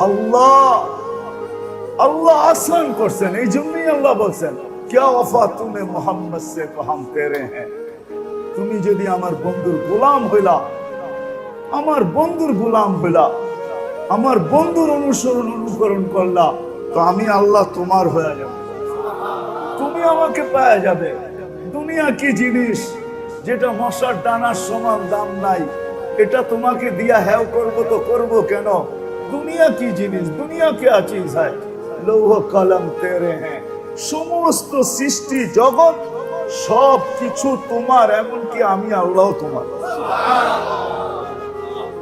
আল্লাহ আল্লাহ আসান করছেন। এই জন্যই আল্লাহ বলছেন क्या वफा तूने मोहम्मद से तो हम तेरे हैं। তুমি যদি আমার বন্ধুর গোলাম হইলা, আমার বন্ধুর গোলাম হইলা, আমার বন্ধুর অনুকরণ করলা, তো আমি আল্লাহ তোমার হয়ে যাব, তুমি আমাকে পাওয়া যাবে। দুনিয়া কি জিনিস যেটা মশার ডানার সমান দাম নাই, এটা তোমাকে দিয়া হ্যাও করবো তো করবো কেন? দুনিয়া কি জিনিস, দুনিয়া क्या चीज है, লৌহ কলম তেরে হ্যাঁ। সমস্ত সৃষ্টি জগৎ সব কিছু তোমার, এমনকি আমি আল্লাহ তোমার।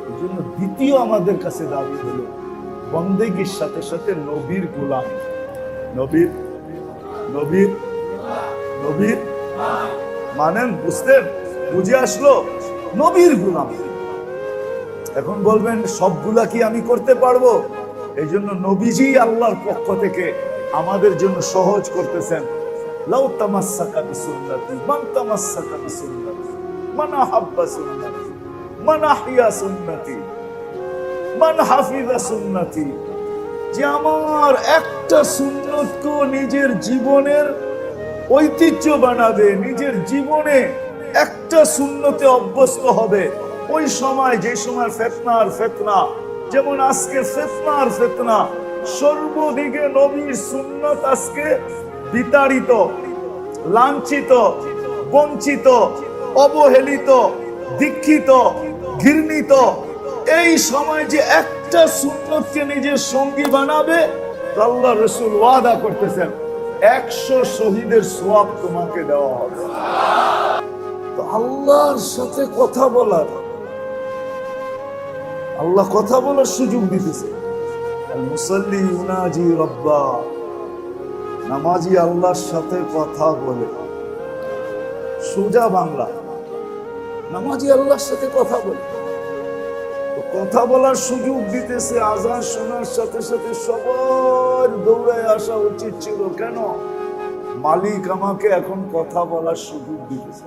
এই জন্য দ্বিতীয় আমাদের কাছে দাবি হলো বন্দেগীর সাথে সাথে নবীর গোলাম। নবীর নবীর নবীর মানেন, বুঝতেন? বুঝে আসলো? নবীর গোলাম। এখন বলবেন সবগুলা কি আমি করতে পারবো? এই জন্য নবীজি আল্লাহর পক্ষ থেকে আমাদের জন্য সহজ করতেছেন। লাউ তামাসসাকা বিসুন্নতি মান তামাসসাকা বিসুন্নতি মান আহাব্বা সুন্নতি মান আহইয়া সুন্নতি মান হাফিজা সুন্নতি। যে আমার একটা সুন্নতকে নিজের জীবনের ঐতিহ্য বানাবে, নিজের জীবনে একটা সুন্নতে অভ্যস্ত হবে, ওই সময় যে সময় ফিতনা আর ফিতনা, যেমন আজকে ফিতনা আর ফিতনা, সর্বদিকে নবীর সুন্নত আজকে বিতাড়িত, লাঞ্ছিত, বঞ্চিত, অবহেলিত, দীক্ষিত, ঘৃণিত। এই সময় যে একটা সুন্নতকে নিজের সঙ্গী বানাবে, আল্লাহ রাসূল ওয়াদা করতেছেন 100 শহীদের সওয়াব তোমাকে দেওয়া হবে। তো আল্লাহর সাথে কথা বলার, আল্লাহ কথা বলার সুযোগ দিতেছে। আল মুসাল্লি ইউনাজি রব্বা, নামাজি আল্লাহর সাথে কথা বলে। সোজা বাংলা, নামাজি আল্লাহর সাথে কথা বলে। তো কথা বলার সুযোগ দিতেছে, আজান শোনার সাথে সাথে সবার দৌড়ায় আসা উচিত ছিল। কেন? মালিক আমাকে এখন কথা বলার সুযোগ দিতেছে,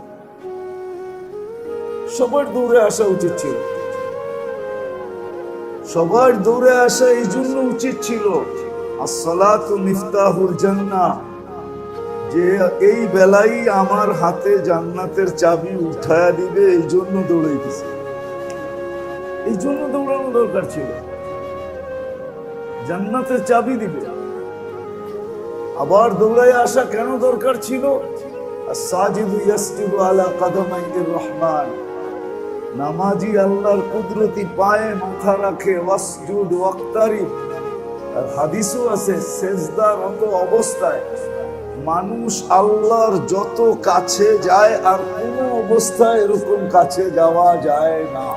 সবার দৌড়ে আসা উচিত ছিল। সবার দৌড়ে আসা এই জন্য উচিত ছিল, আসসালাতু মিফতাহুল জান্নাহ, যে এই বেলাই আমার হাতে জান্নাতের চাবি উঠায়া দিবে, এই জন্য দৌড়াইতেছে, এই জন্য দৌড়ানো দরকার ছিল। জান্নাতের চাবি দিবে, আবার দৌড়াই আসা কেন দরকার ছিল? আস-সাজিদু ইয়াসজুদু আলা কাদামাইর রহমান, নামাজি আল্লাহর কুদরতি পায়ে মাথা রাখে, ওয়াসজুদ ওয়াক্তারিব। আর হাদিসও আছে, সেজদারত অবস্থায় মানুষ আল্লাহর যত কাছে যায় আর কোন অবস্থায় এরকম কাছে যাওয়া যায় না।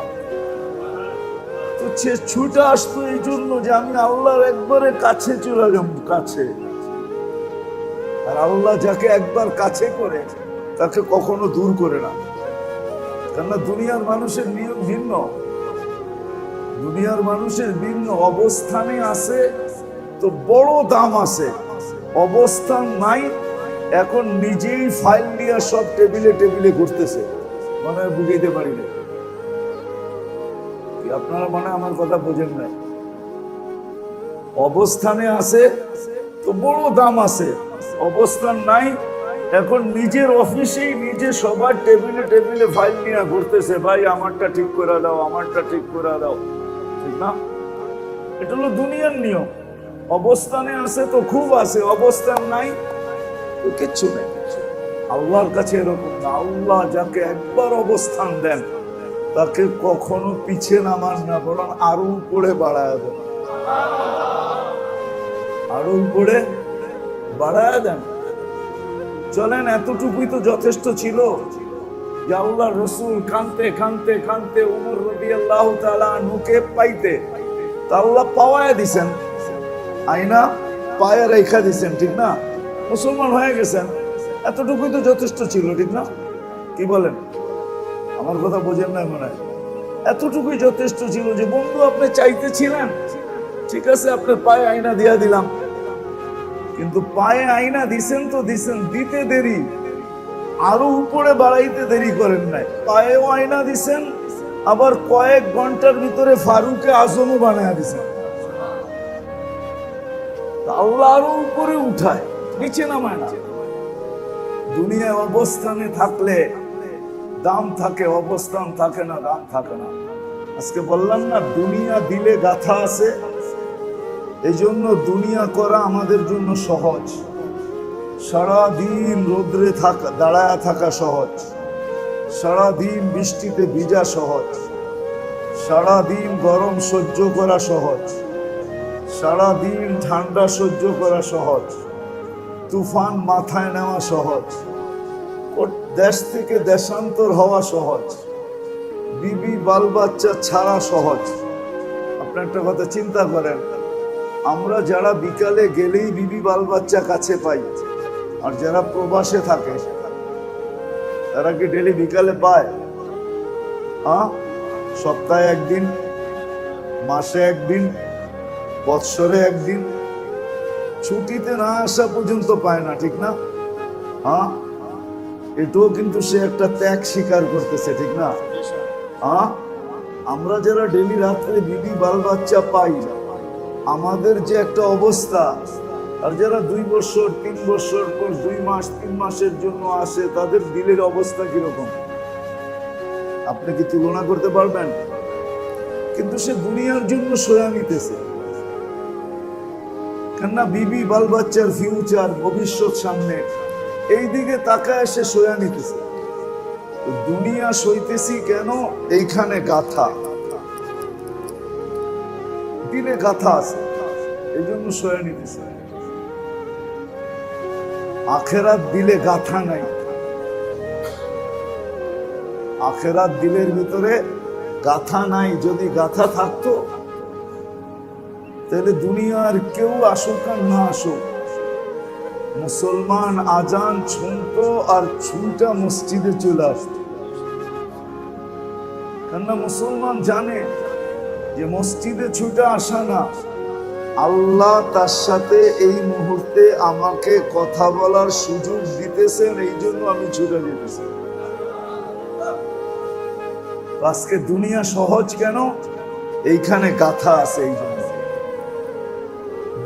তো সে ছুটে আসতো এই জন্য যে আমি আল্লাহর একবারে কাছে চলে যাব, কাছে। আর আল্লাহ যাকে একবার কাছে করে তাকে কখনো দূর করে না। কেননা দুনিয়ার মানুষের নিয়ম ভিন্ন, দুনিয়ার মানুষের ভিন্ন অবস্থানে আছে তো বড় দাম আছে, অবস্থান নাই এখন নিজেই ফাইল নিয়ে সব টেবিলে টেবিলে ঘুরতেছে। মনে হয় বুঝাইতে পারি না, আপনারা মনে আমার কথা বোঝেন না। অবস্থানে আছে তো বড় দাম আছে, অবস্থান নাই এখন নিজের অফিসেই নিজে সবার টেবিলে টেবিলে ফাইল নিয়ে ঘুরতেছে, ভাই আমারটা ঠিক করে দাও, আমারটা ঠিক করে দাও। ঠিক না? এটা হলো দুনিয়ার নিয়ম। অবস্থানে আছে তো খুব আছে, অবস্থান নাই তো কিচ্ছু নেই। আল্লাহর কাছে এরকম না, আল্লাহ যাকে একবার অবস্থান দেন তাকে কখনো পিছিয়ে নামান না, বরং আরো উপরে বাড়ায় দেন, আরো উপরে বাড়ায় দেন। চলেন, এতটুকুই তো যথেষ্ট ছিল যে আল্লাহ রসুল কানতে কানতে কানতে উমর রাদিয়াল্লাহু তাআলা আনহুকে পাইতে, তা আল্লাহ পাওয়ায় দিছেন, আয়না পায়ে রেখা দিছেন, ঠিক না? মুসলমান হয়ে গেছেন, এতটুকুই তো যথেষ্ট ছিল, ঠিক না? কি বলেন? আমার কথা বোঝেন না মনে হয়? এতটুকুই যথেষ্ট ছিল যে বন্ধু আপনি চাইতেছিলেন, ঠিক আছে আপনার পায়ে আয়না দিয়া দিলাম, কিন্তু পায়ে আয়না দিছেন তো দিছেন, দিতে দেরি, আরো উপরে বাড়াইতে দেরি করেন নাই। পায়েও আয়না দিছেন, আবার কয়েক ঘন্টার ভিতরে ফারুকে আজমও বানায় দিছেন। আল্লাহ আরো উপরে উঠায়, নিচে নামায় না। দুনিয়ায় অবস্থানে থাকলে দাম থাকে, অবস্থান থাকে না, দাম থাকে না। আজকে বললাম না, দুনিয়া দিলে গাথা আছে, এই জন্য দুনিয়া করা আমাদের জন্য সহজ। সারাদিন রোদ্রে থাকা, দাঁড়ায় থাকা সহজ, সারাদিন বৃষ্টিতে ভিজা সহজ, সারাদিন গরম সহ্য করা সহজ, সারাদিন ঠান্ডা সহ্য করা সহজ, তুফান মাথায় নেওয়া সহজ, দেশ থেকে দেশান্তর হওয়া সহজ, বিবি বাল বাচ্চা ছাড়া সহজ। আপনি একটা কথা চিন্তা করেন, আমরা যারা বিকালে গেলেই বিবি বাল বাচ্চা কাছে পাই, আর যারা প্রবাসে থাকে তারা কি ডেলি বিকালে পায়? সপ্তাহে একদিন, মাসে একদিন, বৎসরে একদিন, ছুটিতে না আসা পর্যন্ত পায় না, ঠিক না? এটাও কিন্তু সে একটা ত্যাগ স্বীকার করতেছে, ঠিক না? আমরা যারা ডেলি রাত্রে বিবি বাল বাচ্চা পাই, আমাদের যে একটা অবস্থা, আর যারা 2 বছর 3 বছর পর 2 মাস 3 মাসের জন্য আসে, তাদের দিলের অবস্থা কিরকম আপনি কি তুলনা করতে পারবেন? কিন্তু সে দুনিয়ার জন্য সয়া নিতেছে, কেননা বিবি বাল বাচ্চার ফিউচার, ভবিষ্যৎ সামনে, এই দিকে তাকায় সে সয়া নিতেছে। দুনিয়া সইতেছি কেন? এইখানে গাথা, দিলে গাথা আছে, এই জন্য সয়া নিতেছে। আখেরাত দিলে গাথা নাই, আখেরাত দিলের ভিতরে গাথা নাই। যদি গাথা থাকতো তাহলে দুনিয়ার কেউ আসুক আর না আসুক, মুসলমান আজান শুনতো আর ছুটা মসজিদে চলে আসতো। কেননা মুসলমান জানে যে মসজিদে ছুটা আসা না, আল্লাহ তার সাথে এই মুহূর্তে আমাকে কথা বলার সুযোগ দিতেছেন, এই জন্য আমি ছুটে যেতেছি। আজকে দুনিয়া সহজ কেন? এইখানে গাথা আছে, এই জন্য।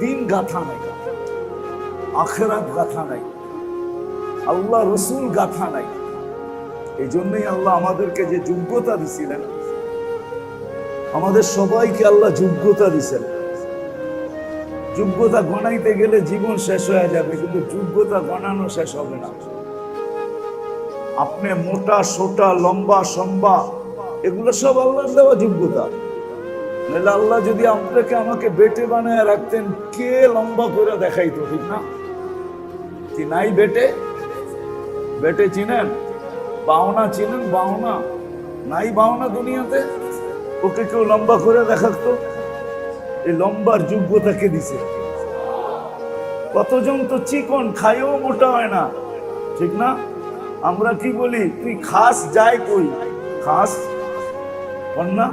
দিন গাথা নাই, আখেরাত গাথা নাই, আল্লাহ রসুল গাথা নাই। এই জন্যই আল্লাহ আমাদেরকে যে যোগ্যতা দিছিলেন, আমাদের সবাইকে আল্লাহ যোগ্যতা দিছেন। যোগ্যতা গণাইতে গেলে জীবন শেষ হয়ে যাবে, কিন্তু যোগ্যতা গণানো শেষ হবে না। আপনি মোটা সোটা, লম্বা সম্বা, এগুলো সব আল্লাহর দেওয়া যোগ্যতা। নাহলে আল্লাহ যদি আপনাকে আমাকে বেটে বানায় রাখতেন, কে লম্বা করে দেখাইতো, ঠিক না? কি নাই বেটে? বেটে চিনেন? বাওনা চিনেন? বাওনা নাই, বাওনা দুনিয়াতে। ওকে কেউ লম্বা করে দেখাতো? এই লম্বার যোগ্যতা কে দিছে? কতজন তো চিকন, খাইও মোটা হয় না, ঠিক না? আমরা কি বলি, তুই খাস, যায় কই খাস না,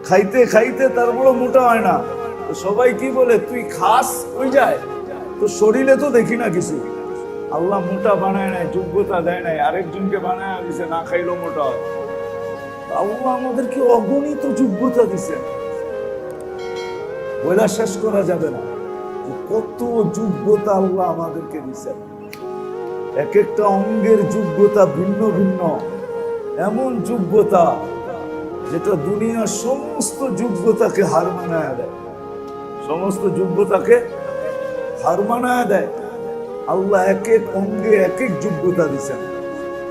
খাইতে খাইতে তার বড় মোটা হয় না। তো সবাই কি বলে, তুই খাস, কই যায়? তো শরীরে তো দেখি না কিছু। আল্লাহ মোটা বানায় নাই, যোগ্যতা দেয় নাই, আরেকজনকে বানায় দিছে, না খাইলেও মোটা হয়। আল্লাহ আমাদেরকে অগণিত যোগ্যতা দিছে, বইলা শেষ করা যাবে না। কত যোগ্যতা আল্লাহ আমাদেরকে দিচ্ছেন, এক একটা অঙ্গের যোগ্যতা ভিন্ন ভিন্ন। এমন যোগ্যতা যেটা দুনিয়ার সমস্ত যোগ্যতাকে হার মানায় দেয়, সমস্ত যোগ্যতাকে হার মানায় দেয়। আল্লাহ এক এক অঙ্গে এক এক যোগ্যতা দিচ্ছেন।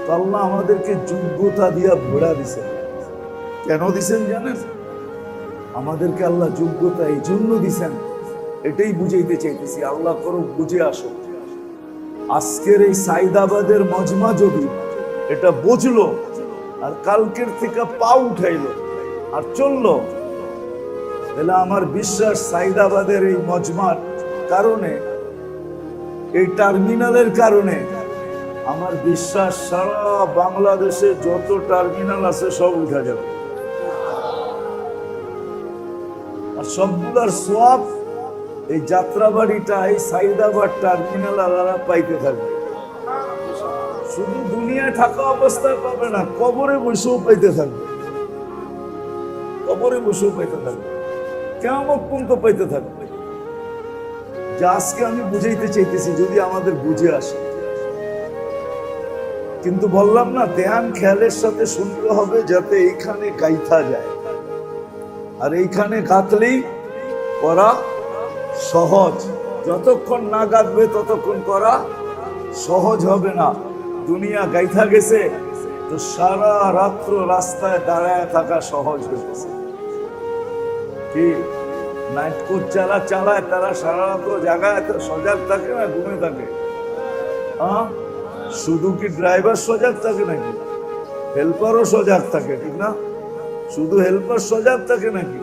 তো আল্লাহ আমাদেরকে যোগ্যতা দিয়া ভরা দিচ্ছেন। কেন দিচ্ছেন জানেন? আমাদেরকে আল্লাহ যোগ্যতা এই জন্য দিচ্ছেন, এটাই বুঝাইতে চাইতেছি। আল্লাহ করো বুঝে আসো। আজকের এই সাইদাবাদের মজমা যদি এটা বুঝলো, আর কালকের থেকে পা উঠাইলো আর চললো, তাহলে আমার বিশ্বাস সাইদাবাদের এই মজমার কারণে, এই টার্মিনালের কারণে, আমার বিশ্বাস সারা বাংলাদেশে যত টার্মিনাল আছে সব উঠা যাবে। আর সবগুলার সওয়াব এই যাত্রাবাড়িটা, এই সাইদাবাদ টার্মিনাল আলাদা পাইতে থাকবে। শুধু দুনিয়ায় থাকা অবস্থায় পাবে না, কবরে বসেও পাইতে থাকবে, কবরে বসেও পাইতে থাকবে, কিয়ামত পর্যন্ত পাইতে থাকবে। যা আজকে আমি বুঝাইতে চাইতেছি যদি আমাদের বুঝে আসে। কিন্তু বললাম না, ধ্যান খেয়ালের সাথে শুনতে হবে যাতে এইখানে গাইথা যায়, আর এইখানে গাঁথলেই করা সহজ। যতক্ষণ না গাঁথবে ততক্ষণ করা সহজ হবে না। দুনিয়া গাইথা গেছে তো সারা রাত্র রাস্তায় দাঁড়ায় থাকা সহজ হয়েছে। কি নাইট কোচ যারা চালায় তারা সারা রাত্র জায়গায় সজাগ থাকে না ঘুমে থাকে? শুধু কি ড্রাইভার সজাগ থাকে নাকি? হেল্পারও সজাগ থাকে, ঠিক না? শুধু হেল্পার সজাগ থাকে নাকি?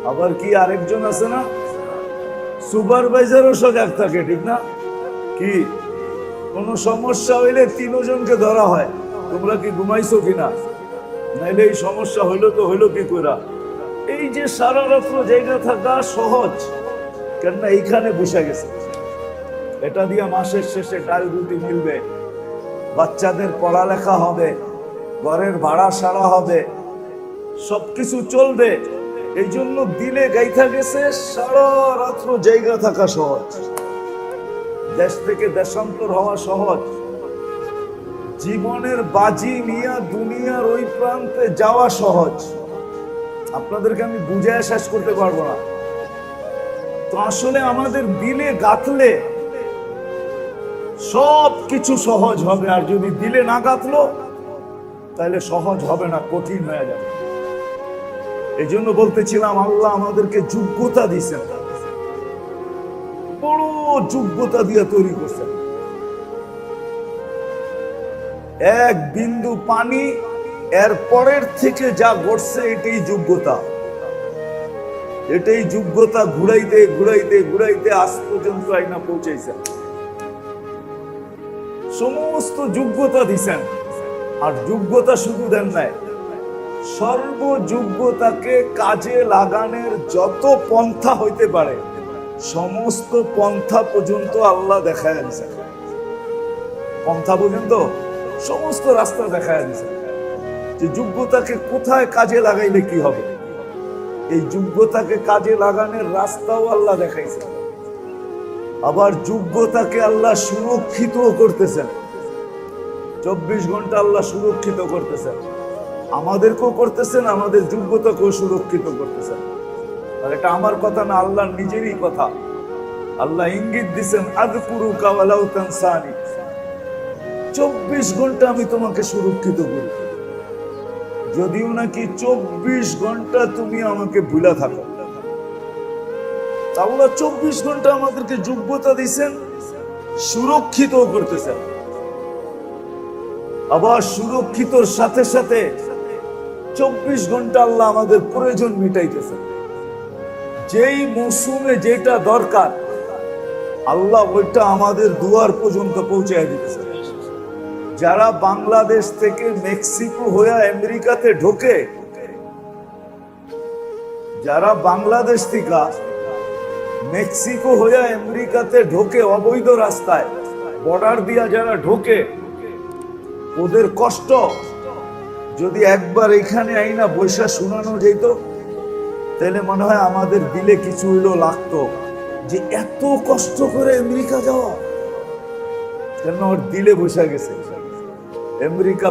আবার কি আরেকজন আছে না, সুপারভাইজারও সজাগ থাকে, ঠিক না? কি কোন সমস্যা হইলে তিনজনকে ধরা হয়, তোমরা কি ঘুমাইছো কিনা, নাইলে এই সমস্যা হইলো তো হইলো কি কইরা। এই যে সারা রাত্র জায়গা থাকা সহজ, কেননা এইখানে বসে গেছে। এটা দিয়ে মাসের শেষে ডাল রুটি মিলবে, বাচ্চাদের পড়ালেখা হবে, ঘরের ভাড়া সারা হবে, সবকিছু চলবে। এই জন্য দিলে গাইথা গেছে সারা রাত্র জায়গা থাকা সহজ, দেশ থেকে দেশান্তর হওয়া সহজ, জীবনের বাজি নিয়ে দুনিয়ার ওই প্রান্তে যাওয়া সহজ। আপনাদেরকে আমি বুঝায় শেষ করতে পারবো না। তো আসলে আমাদের দিলে গাঁথলে সব কিছু সহজ হবে, আর যদি দিলে না গাঁথলো তাহলে সহজ হবে না, কঠিন হয়ে যাবে। এই জন্য বলতেছিলাম আল্লাহ আমাদেরকে যোগ্যতা দিয়েছেন, বড় যোগ্যতা দিয়ে তৈরি করছেন। এক বিন্দু পানি এর পরের থেকে যা ঘটছে এটাই যোগ্যতা। এটাই যোগ্যতা ঘুরাইতে ঘুরাইতে ঘুরাইতে আজ পর্যন্ত আইনা পৌঁছাইছেন। সমস্ত যোগ্যতা দিছেন, আর যোগ্যতা শুধু দেন নাই, সর্বযোগ্যতাকে কাজে লাগানোর যত পন্থা হইতে পারে সমস্ত পন্থা পর্যন্ত আল্লাহ দেখায় দিয়েছেন। পন্থা পর্যন্ত সমস্ত রাস্তা দেখায় দিয়েছেন যে যোগ্যতাকে কোথায় কাজে লাগাইলে কি হবে। এই যোগ্যতাকে কাজে লাগানোর রাস্তাও আল্লাহ দেখাইছে। আবার যোগ্যতাকে আল্লাহ সুরক্ষিত করতেছেন, 24 ঘন্টা আল্লাহ সুরক্ষিত করতেছেন। আমাদেরকেও করতেছেন, আমাদের যোগ্যতাকেও সুরক্ষিত করতেছেন। আর এটা আমার কথা না, আল্লাহর নিজেরই কথা। আল্লাহ ইঙ্গিত দিচ্ছেন, আযকুরুকা ওয়ালাউ তানসানি, 24 ঘন্টা আমি তোমাকে সুরক্ষিত করি, যদিও নাকি 24 ঘন্টা তুমি আমাকে ভুলা থাকো। আল্লাহ 24 ঘন্টা আমাদেরকে যোগ্যতা দিচ্ছেন, সুরক্ষিত করতেছেন। আবার সুরক্ষিতর সাথে সাথে 24 ঘন্টা আল্লাহ আমাদের প্রয়োজন মিটাইতেছেন। যেই মৌসুমে যেটা দরকার আল্লাহ ওইটা আমাদের দুয়ার পর্যন্ত পৌঁছায় দিতেছে। যারা বাংলাদেশ থেকে মেক্সিকো হয়ে আমেরিকাতে ঢোকে, যারা বাংলাদেশ থেকে মেক্সিকো হয়ে আমেরিকাতে ঢোকে অবৈধ রাস্তায়, বর্ডার দিয়া যারা ঢোকে, ওদের কষ্ট যদি একবার এখানে আইনা বৈশা শোনানো যেত তাহলে মনে হয় আমাদের দিলে কিছু হইলো লাগতো, যে এত কষ্ট করে আমেরিকা যাওয়া। কেন ওর দিলে বসে গেছে, আমেরিকা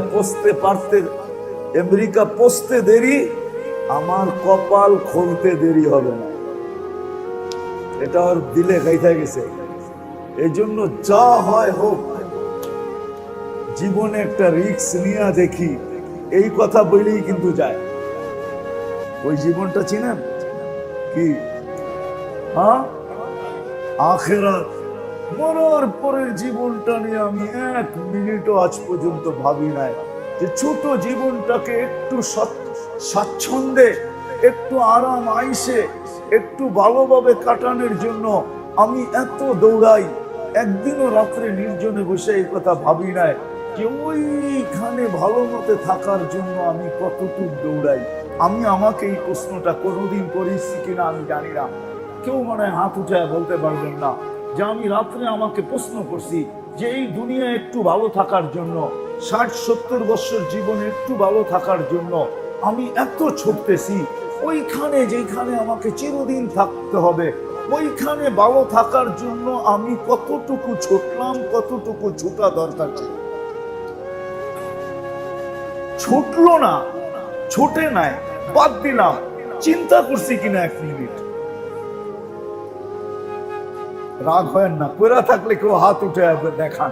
পৌঁছতে দেরি, আমার কপাল খুলতে দেরি হবে না, এটা ওর দিলে গাইথা গেছে। এই জন্য যা হয় হোক, জীবনে একটা রিস্ক নিয়ে দেখি, এই কথা বলেই কিন্তু যায়। ওই জীবনটা চিনেন কি? আখিরাত, মরার পরের জীবনটা নিয়ে আমি 1 মিনিটও আজ পর্যন্ত ভাবি নাই, যে ছোট জীবনটাকে একটু স্বাচ্ছন্দ্যে, একটু আরাম আইসে, একটু ভালোভাবে কাটানোর জন্য আমি এত দৌড়াই। একদিনও রাত্রে নির্জনে বসে এই কথা ভাবি নাই যে ওইখানে ভালো মতে থাকার জন্য আমি কতটুকু দৌড়াই। আমি আমাকে এই প্রশ্নটা কোনোদিন করেছি কিনা আমি জানি না, কেউ মনে হয় হাত উঠায় বলতে পারবেন না যে আমি রাত্রে আমাকে প্রশ্ন করছি যে এই দুনিয়া একটু ভালো থাকার জন্য, 60-70 বছর জীবনে একটু ভালো থাকার জন্য আমি এত ছুটতেছি, ওইখানে যেখানে আমাকে চিরদিন থাকতে হবে ওইখানে ভালো থাকার জন্য আমি কতটুকু ছুটলাম, কতটুকু ছুটা দরকার ছিল। ছুটলো না, ছুটে নাই, বাদ দিলাম, চিন্তা করছি কিনা 1 মিনিট। রাগ হয় না, কইরা থাকলে কেউ হাত উঠে দেখান,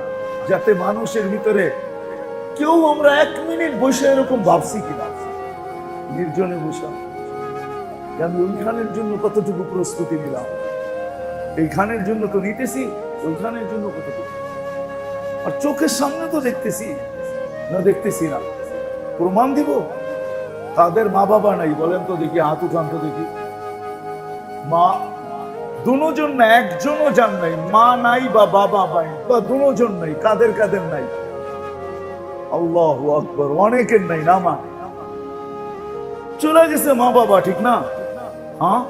যাতে মানুষের ভিতরে কেউ আমরা 1 মিনিট বসে এরকম ভাবছি কিনা, নির্জনে বসে আমি ওইখানের জন্য কতটুকু প্রস্তুতি নিলাম, এইখানের জন্য তো নিতেছি, ওইখানের জন্য কতটুকু, আর চোখের সামনে তো দেখতেছি না, দেখতেছি না, প্রমাণ দিব। তাদের মা বাবা নাই, বলেন তো দেখি, হাত উঠান তো দেখি। মা দুজন না, একজনও যান নাই, মা নাই বা বাবা নাই, বা দুজন নাই, কাদের কাদের নাই? আল্লাহু আকবার, অনেকের নাই না, মা চলে গেছে মা বাবা, ঠিক না? হ্যাঁ,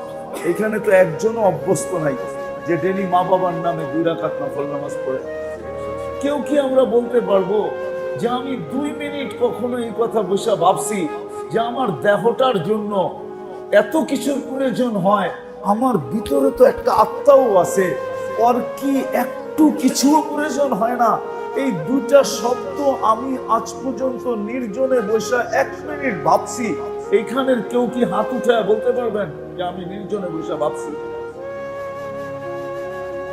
এখানে তো একজনও অভ্যস্ত নাই যে ডেলি মা বাবার নামে 2 রাকাত নফল নামাজ পড়ে। কেউ কি আমরা বলতে পারবো যে আমি 2 মিনিট কখনো এই কথা বসে ভাবছি যে আমার দেহটার জন্য এত কিছুর প্রয়োজন হয়, আমার ভিতরে তো একটা আত্মাও আছে, ওর কি একটু কিছুও প্রয়োজন হয় না? এই 2টা শব্দ আমি আজ পর্যন্ত নির্জনে বসে 1 মিনিট ভাবছি। এইখানের কেউ কি হাত উঠায় বলতে পারবেন যে আমি নির্জনে বসে ভাবছি,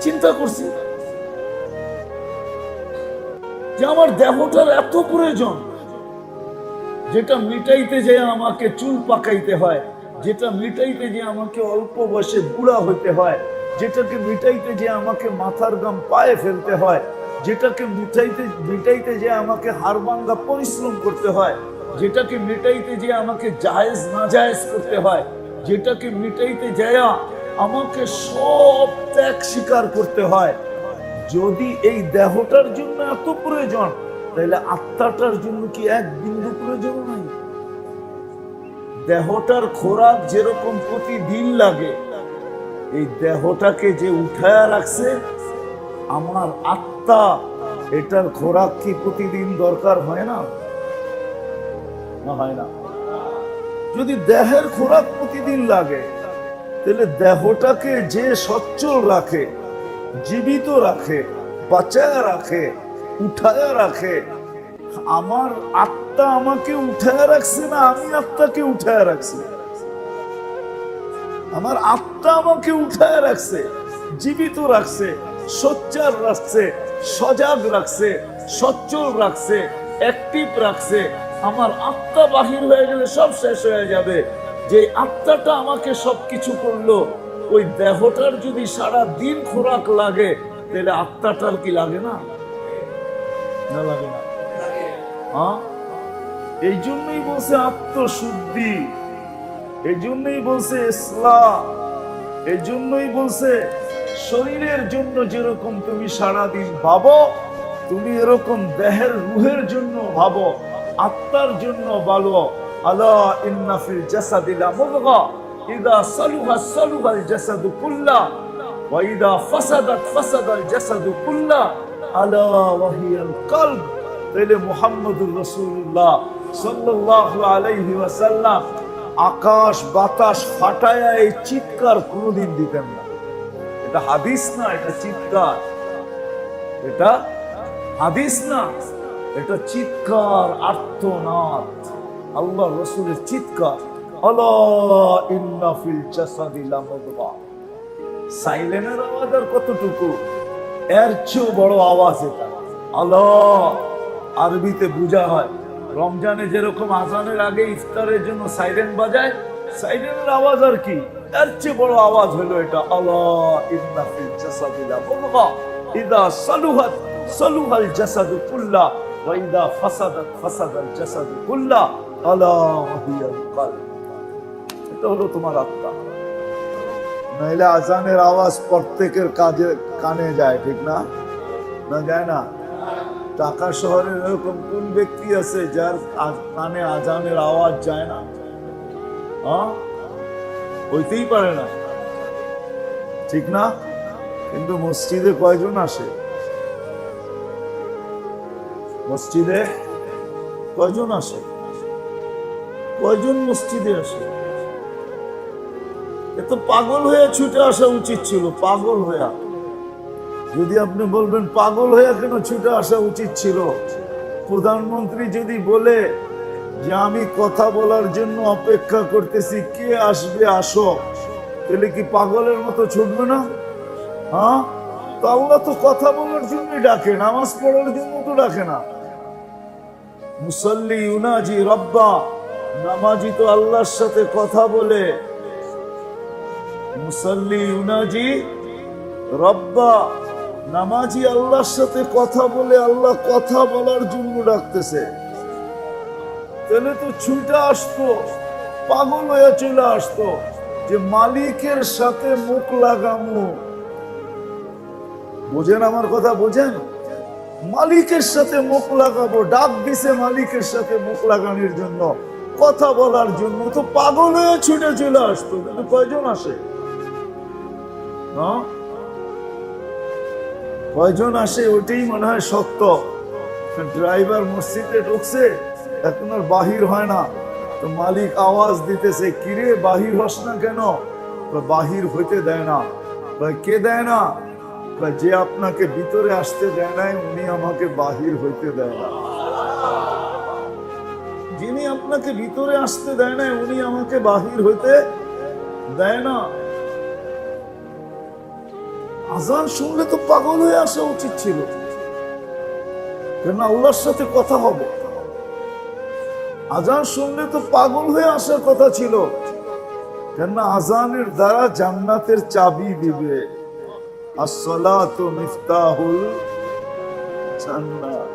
চিন্তা করছি যে আমার দেহটার এত প্রয়োজন, যেটা মিটাইতে যে আমাকে চুল পাকাইতে হয়, যেটা মিটাইতে যে আমাকে অল্প বয়সে বুড়া হইতে হয়, যেটাকে মিটাইতে যে আমাকে মাথার গাম পায়ে ফেলতে হয়, যেটাকে মিটাইতে যে আমাকে হাড়ভাঙ্গা পরিশ্রম করতে হয়, যেটাকে মিটাইতে যে আমাকে জায়েজ নাজায়েজ করতে হয়, যেটাকে মিটাইতে যায় আমাকে সব ত্যাগ স্বীকার করতে হয়। যদি এই দেহটার জন্য এত প্রয়োজন, তাহলে আত্মাটার জন্য কি 1 বিন্দু প্রয়োজন নাই? দেহটার খোরাক যেরকম প্রতিদিন লাগে, এই দেহটাকে যে উঠায়া রাখছে আমার আত্মা, এটার খোরাক কি প্রতিদিন দরকার হয় না? না, হয় না? যদি দেহের খোরাক প্রতিদিন লাগে, তাহলে দেহটাকে যে সচ্ছল রাখে, জীবিত রাখে, বাঁচায় রাখে, উঠায় রাখে, আমার আত্মা আমাকে উঠায় রাখছে না আমি আত্মাকে উঠায় রাখছি? আমার আত্মা আমাকে উঠায় রাখছে, জীবিত রাখছে, সোচ্চার রাখছে, সজাগ রাখছে, সচ্ছল রাখছে, অ্যাক্টিভ রাখছে। আমার আত্মা বাহির হয়ে গেলে সব শেষ হয়ে যাবে। যে আত্মাটা আমাকে সবকিছু করলো, ওই দেহটার যদি সারা দিন খোরাক লাগে, তাহলে আত্মাটার কি লাগে না? না লাগে না? হ্যাঁ, এই জন্যই বলছে আত্মশুদ্ধি, এই জন্যই বলছে ইসলাম, এই জন্যই বলছে শরীরের জন্য যেরকম তুমি সারাদিন ভাবো, তুমি এরকম দেহের রুহের জন্য ভাবো, আত্মার জন্য ভালো। আলা ইন্না ফিল জাসাদি লামুদগা ইযা সালুহা সালুহাল জাসাদু কুল্লা ওয়া ইযা ফাসাদাত ফাসাদাল জাসাদু কুল্লা আলা ওয়া হিয়াল কলব। তাহলে মুহাম্মদুর রাসূলুল্লাহ সাল্লাল্লাহু আলাইহি ওয়াসাল্লাম আকাশ বাতাস ফাটায়া এই চিৎকার কোনদিন দিতেন না। এটা হাদিস না, এটা চিৎকার, এটা হাদিস না, এটা চিৎকার, আর্তনাদ, আল্লাহ রাসূলের চিৎকার। আলা ইন্না ফিল জাসাদি লামুদগা। সাইলেন্টের আওয়াজ আর কতটুকু, এর চেয়েও বড় আওয়াজ এটা। আল্লাহ আরবিতে বোঝা হয়, রমজানে যেরকম আজানের আগে ইফতারের জন্য সাইরেন বাজায়, সাইরেনের আওয়াজ আর কি, এর চেয়ে বড় আওয়াজ হলো এটা। আল্লাহ ইন্না ফিল জাসাদি লামুদগা ইযা সালুহাত সালুহাল জাসাদু কুল্লা ওয়া ইযা ফাসাদাত ফাসাদাল জাসাদু কুল্লা আলা ওয়া হিয়াল কলব। এটা হলো তোমার আত্মা। নাইলে আজানের আওয়াজ প্রত্যেকের কানে যায়, ঠিক না? না যায় না? ঢাকা শহরের এরকম কোন ব্যক্তি আছে যার কানে আজানের আওয়াজ যায় না? হ্যাঁ, হইতেই পারে না, ঠিক না? কিন্তু মসজিদে কয়জন আসে? মসজিদে কয়জন আসে? কয়জন মসজিদে আসে? তো পাগল হয়ে ছুটে আসা উচিত ছিল, পাগল হয়ে। যদি আপনি বলবেন পাগল হয়ে কেন ছুটে আসা উচিত ছিল, প্রধানমন্ত্রী যদি বলে যে আমি কথা বলার জন্য অপেক্ষা করতেছি, কে আসবে আসো, তাহলে কি পাগলের মতো ছুটবে না? হ্যাঁ, তো আল্লাহ তো কথা বলার জন্যই ডাকে, নামাজ পড়ার জন্য তো ডাকে না। মুসাল্লি ইউনাজি রব্বা, নামাজি তো আল্লাহর সাথে কথা বলে। মুসাল্লি ইউনাজি রব্বা, নামাজি আল্লাহর সাথে কথা বলে, আল্লাহ কথা বলার জন্য ডাকতেছে। তাহলে তো ছুটে আসতো, পাগল হয়ে চলে আসতো যে মালিকের সাথে মুখ লাগামু। বোঝেন আমার কথা, বোঝেন? মালিকের সাথে মুখ লাগাবো, ডাক দিছে মালিকের সাথে মুখ লাগানোর জন্য, কথা বলার জন্য, তো পাগল হয়ে ছুটে চলে আসতো। কিন্তু কয়জন আসে? কয়জন আসে ওটাই মনে হয় সত্য। ড্রাইভার মসজিদে ঢুকছে, এখন আর বাহির হয় না, তো মালিক আওয়াজ দিতেছে, কিরে বাহির হস না কেন? বাহির হইতে দেয় না। কে দেয় না? যে আপনাকে ভিতরে আসতে দেয় নাই, উনি আমাকে বাহির হইতে দেয় না। যিনি আপনাকে ভিতরে আসতে দেয় নাই, উনি আমাকে বাহির হইতে দেয় না। আজান শুনলে তো পাগল হয়ে আসা উচিত ছিল, কেন আল্লাহর সাথে কথা হবে। আজান শুনলে তো পাগল হয়ে আসার কথা ছিল, কেন আজানের দ্বারা জান্নাতের চাবি দিবে। আসসালাতু মিফতাহুল জান্নাত।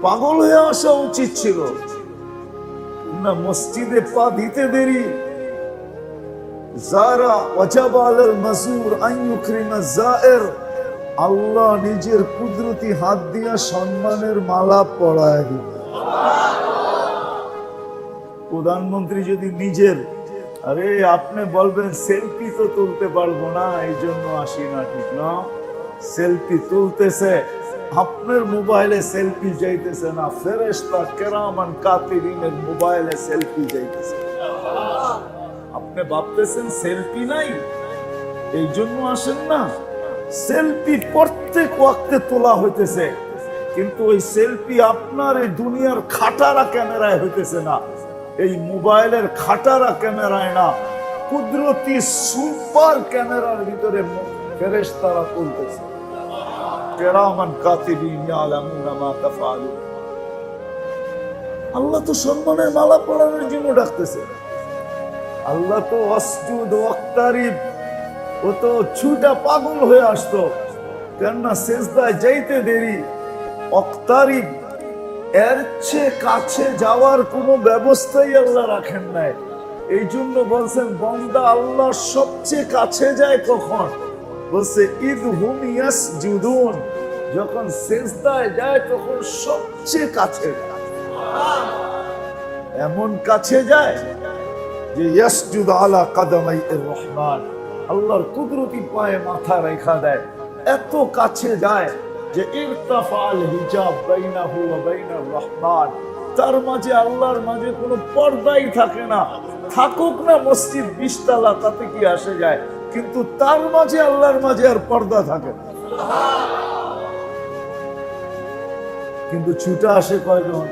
পাগল হয়ে আসা উচিত ছিল না। মসজিদে পা দিতে দেরি, যারা ওয়াজাবা আলাল মাজুর আন ইউকরিমা যায়ের, আল্লাহ নিজের কুদরতি হাত দিয়া সম্মানের মালা পরায় দিবে। প্রধানমন্ত্রী যদি নিজের, আরে আপনি বলবেন সেলফি তো তুলতে পারবো না, এই জন্য আসি না, ঠিক না? সেলফি তুলতেছে, আপনার মোবাইলে সেলফি যাইতেছে না, ফেরেশতা কেরামান কাতিবিনের মোবাইলে সেলফি যাইতেছে। আপনি ভাবতেছেন সেলফি নাই, এই জন্য আসেন না। সেলফি প্রত্যেক ওয়াক্তে তোলা হইতেছে, কিন্তু ওই সেলফি আপনার এই দুনিয়ার খাটারা ক্যামেরায় হইতেছে না, এই মোবাইলের খাটারা ক্যামেরায় না, কুদরতি সুপার ক্যামেরার ভিতরে ফেরেশতারা তুলতেছে। কিরামান কাতিবিন ইয়ালামুনা মা তাফআলুন। আল্লাহ তো সম্মানের মালা পরানোর জন্য ডাকতেছে। আল্লাহ তো ওয়াসজুদ ওয়াক্তারিব, ও তো ছুটা পাগল হয়ে আসতো, কেননা সেজদায় যাইতে দেরি। ওয়াক্তারিব, এর চেয়ে কাছে যাওয়ার কোনো ব্যবস্থাই আল্লাহ রাখেন নাই। এই জন্য বলছেন বান্দা আল্লাহ সবচেয়ে কাছে যায় কখন? বলছে ইদ হুম ইয়াসজুদুন, যখন সেজদায় যায় তখন সবচেয়ে কাছে যায়। এমন কাছে যায় যে ইয়াসজুদ আলা কাদামাইর রহমান, আল্লাহর কুদরতি পায়ে মাথা রেখা দেয়। এত কাছে যায় যে ইরতাফাল হিজাব বাইনাহু ওয়া বাইনার রহমান, তার মাঝে আল্লাহর মাঝে কোনো পর্দাই থাকে না। থাকুক না মসজিদ 20 তলা, তাতে কি আসে যায়, কিন্তু তার মাঝে আল্লাহর মাঝে আর পর্দা থাকে না। কিন্তু ছুটে আসে কয়জন?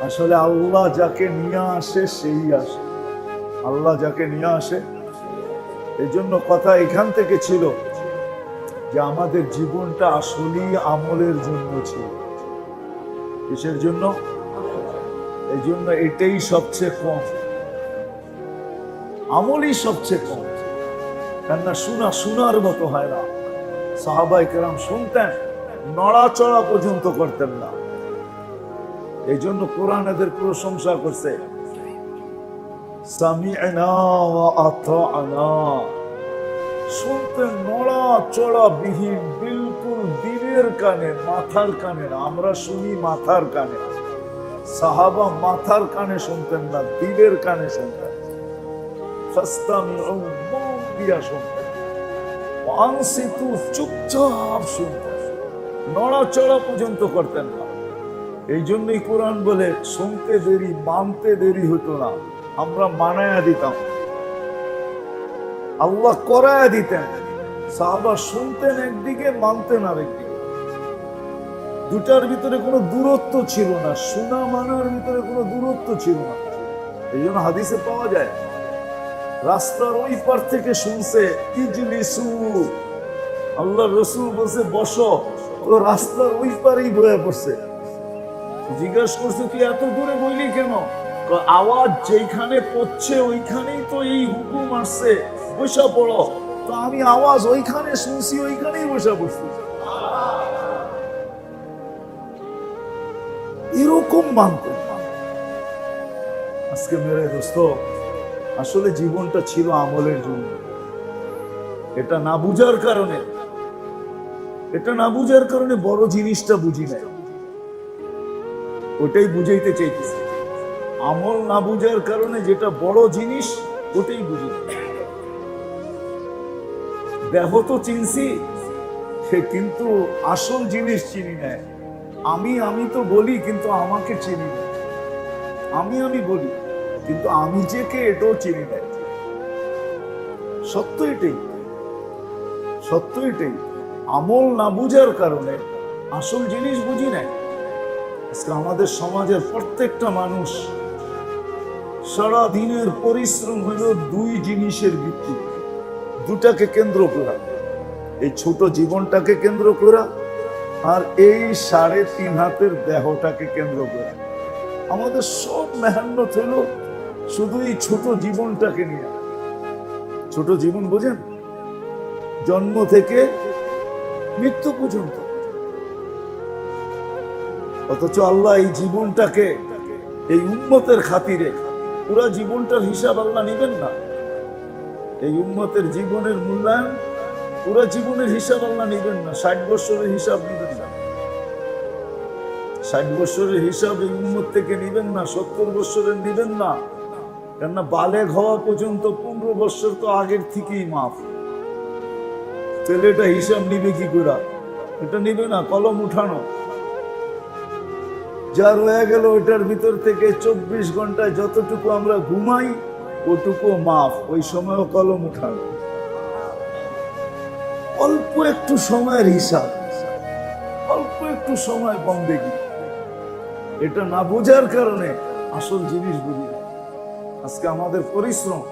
আসলে আল্লাহ যাকে নিয়ে আসে সেই আসে। আল্লাহ যাকে নিয়ে আসে, এই জন্য কথা এখান থেকে ছিল যে আমাদের জীবনটা আসলেই আমলের জন্য ছিল। কিসের জন্য? এই জন্য এটাই সবচেয়ে কম, আমলই সবচেয়ে কম। কেননা শোনার মতো হয় না। সাহাবায়ে কেরাম শুনতেন, নড়াচড়া পর্যন্ত করতেন না। এই জন্য কোরআন এদের প্রশংসা করছে, সামি'না ওয়া আতা'না। শুনতেন নড়াচড়া বিহীন, বিলকুল দিলের কানে, মাথার কানে না। আমরা শুনি মাথার কানে, সাহাবা মাথার কানে শুনতেন না, দিলের কানে শুনতেন। ফাস্তামি'উ, মন দিয়া শুনতেন। ওয়ানসিতু, চুপচাপ শুনতেন, নড়াচড়া পর্যন্ত করতেন না। এই জন্যই কোরআন বলে শুনতে দেরি মানতে দেরি হতো না, আমরা মানায়া দিতাম, আল্লাহ করায়া দিতেন। সাহাবা শুনতেন একদিকে, মানতেন আরেকদিকে। দুটার ভিতরে কোনো দূরত্ব ছিল না, শোনা মানার ভিতরে কোনো দূরত্ব ছিল না। এই জন্য হাদিসে পাওয়া যায় রাস্তার ওই পার থেকে শুনছে ইজলিসু, আল্লাহ রসুল বলছে বসো, তো রাস্তার ওই পারেই বয়ে পড়ছে। জিজ্ঞাসা করছে তুই এত দূরে বইলি কেন? আওয়াজ যেখানে পড়ছে ওইখানেই তো এই হুকুম আসছে, বসা পড়ো। তো আমি আওয়াজ ওইখানে শুনছি, ওইখানেই বসা পড়ছি। এরকম মানতে। আজকে মেরে দোস্ত, আসলে জীবনটা ছিল আমলের জন্য। এটা না বুঝার কারণে বড় জিনিসটা বুঝি নাই, ওটাই বুঝাইতে চাইতেছি। আমল না বুঝার কারণে যেটা বড় জিনিস ওটাই বুঝি নাই। দেহ তো চিনছি, সে কিন্তু আসল জিনিস চিনি না। আমি তো বলি কিন্তু আমাকে চিনি না। আমি বলি কিন্তু আমি যে কে এটাও চিনি না। সত্য এটাই। আমল না বুঝার কারণে আসল জিনিস বুঝি নাই। আজকে আমাদের সমাজের প্রত্যেকটা মানুষ সারা দিনের পরিশ্রম হলো দুই জিনিসের ভিত্তি, দুটাকে কেন্দ্র করা, এই ছোট জীবনটাকে কেন্দ্র করা আর এই 3.5 হাতের দেহটাকে কেন্দ্র করা। আমাদের সব মেহনত হলো শুধু এই ছোট জীবনটাকে নিয়ে। ছোট জীবন বোঝেন, জন্ম থেকে মৃত্যু পর্যন্ত। অথচ আল্লাহ এই জীবনটাকে, এই উম্মতের খাতিরে পুরা জীবনটার হিসাব আল্লাহ নেবেন না। এই উম্মতের জীবনের মূল্যায়ন, পুরা জীবনের হিসাব আল্লাহ নেবেন না। 60 বছরের হিসাব নেবেন না, 60 বছরের হিসাব এই উম্মত থেকে নেবেন না, 70 বছরের নেবেন না। কেননা বালেগ হওয়া পর্যন্ত 15 বছর তো আগের থেকেই মাফ। ছেলেটা হিসাব নিবে কি করে? এটা নিবে না, কলম উঠানো। যার হয়ে গেল ওইটার ভিতর থেকে 24 ঘন্টায় যতটুকু আমরা ঘুমাই ওটুকু মাফ, ওই সময়ও কলম উঠানো। অল্প একটু সময়ের হিসাব, অল্প একটু সময় বন্দেগি। এটা না বোঝার কারণে আসল জিনিস বুঝি না। আজকে আমাদের পরিশ্রম,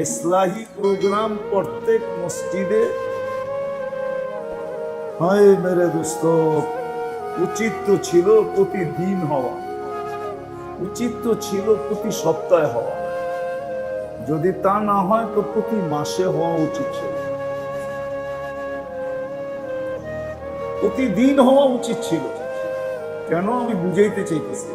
ইসলাহি প্রোগ্রাম প্রত্যেক মসজিদে হয়। মেরে দোস্ত, উচিত তো ছিল প্রতিদিন হওয়া, উচিত তো ছিল প্রতি সপ্তাহে হওয়া। যদি তা না হয় তো প্রতি মাসে হওয়া উচিত ছিল, প্রতিদিন হওয়া উচিত ছিল। কেন আমি বুঝাইতে চাইতেছি,